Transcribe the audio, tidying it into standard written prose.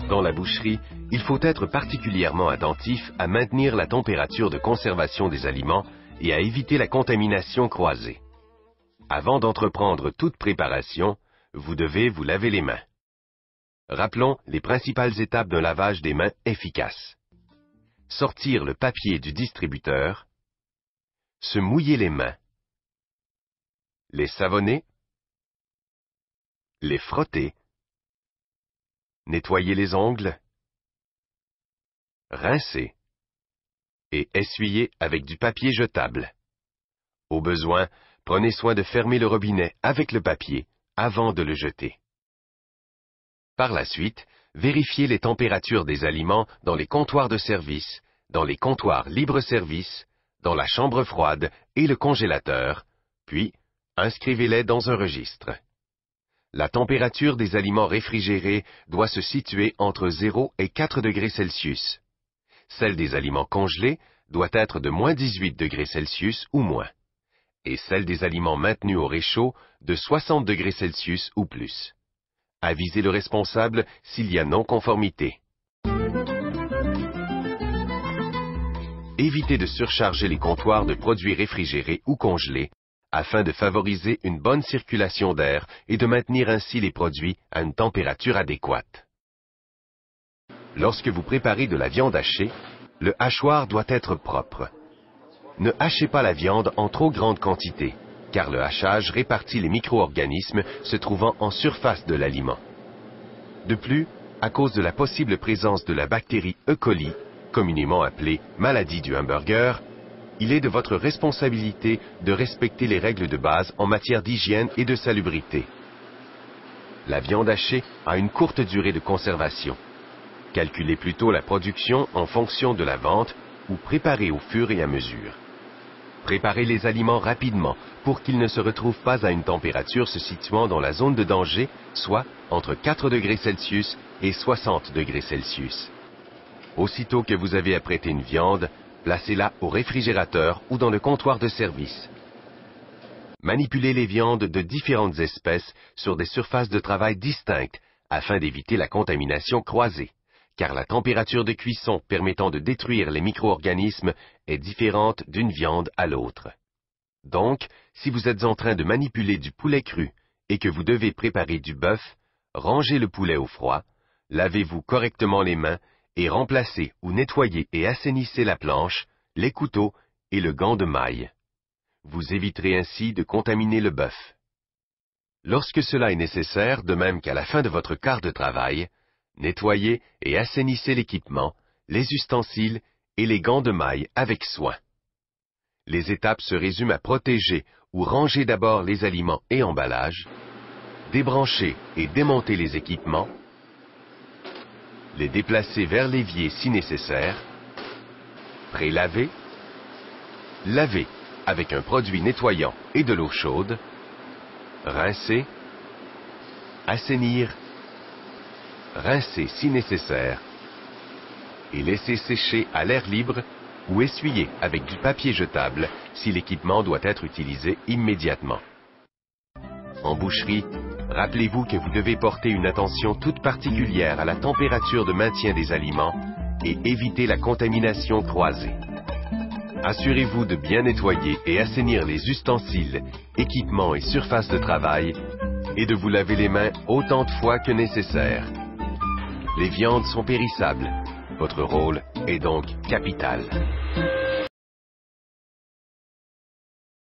Dans la boucherie, il faut être particulièrement attentif à maintenir la température de conservation des aliments et à éviter la contamination croisée. Avant d'entreprendre toute préparation, vous devez vous laver les mains. Rappelons les principales étapes d'un lavage des mains efficace. Sortir le papier du distributeur, se mouiller les mains, les savonner, les frotter, nettoyer les ongles, rincer et essuyer avec du papier jetable. Au besoin, prenez soin de fermer le robinet avec le papier avant de le jeter. Par la suite, vérifiez les températures des aliments dans les comptoirs de service, dans les comptoirs libre-service, dans la chambre froide et le congélateur, puis inscrivez-les dans un registre. La température des aliments réfrigérés doit se situer entre 0 et 4 degrés Celsius. Celle des aliments congelés doit être de moins 18 degrés Celsius ou moins, et celle des aliments maintenus au réchaud de 60 degrés Celsius ou plus. Avisez le responsable s'il y a non-conformité. Évitez de surcharger les comptoirs de produits réfrigérés ou congelés afin de favoriser une bonne circulation d'air et de maintenir ainsi les produits à une température adéquate. Lorsque vous préparez de la viande hachée, le hachoir doit être propre. Ne hachez pas la viande en trop grande quantité, car le hachage répartit les micro-organismes se trouvant en surface de l'aliment. De plus, à cause de la possible présence de la bactérie E. coli, communément appelée maladie du hamburger, il est de votre responsabilité de respecter les règles de base en matière d'hygiène et de salubrité. La viande hachée a une courte durée de conservation. Calculez plutôt la production en fonction de la vente ou préparez au fur et à mesure. Préparez les aliments rapidement pour qu'ils ne se retrouvent pas à une température se situant dans la zone de danger, soit entre 4 degrés Celsius et 60 degrés Celsius. Aussitôt que vous avez apprêté une viande, placez-la au réfrigérateur ou dans le comptoir de service. Manipulez les viandes de différentes espèces sur des surfaces de travail distinctes afin d'éviter la contamination croisée, car la température de cuisson permettant de détruire les micro-organismes est différente d'une viande à l'autre. Donc, si vous êtes en train de manipuler du poulet cru et que vous devez préparer du bœuf, rangez le poulet au froid, lavez-vous correctement les mains et remplacez ou nettoyez et assainissez la planche, les couteaux et le gant de maille. Vous éviterez ainsi de contaminer le bœuf. Lorsque cela est nécessaire, de même qu'à la fin de votre quart de travail, nettoyez et assainissez l'équipement, les ustensiles et les gants de maille avec soin. Les étapes se résument à protéger ou ranger d'abord les aliments et emballages, débrancher et démonter les équipements, les déplacer vers l'évier si nécessaire, prélaver, laver avec un produit nettoyant et de l'eau chaude, rincer, assainir, rincer si nécessaire et laisser sécher à l'air libre ou essuyer avec du papier jetable si l'équipement doit être utilisé immédiatement. En boucherie, rappelez-vous que vous devez porter une attention toute particulière à la température de maintien des aliments et éviter la contamination croisée. Assurez-vous de bien nettoyer et assainir les ustensiles, équipements et surfaces de travail et de vous laver les mains autant de fois que nécessaire. Les viandes sont périssables. Votre rôle est donc capital.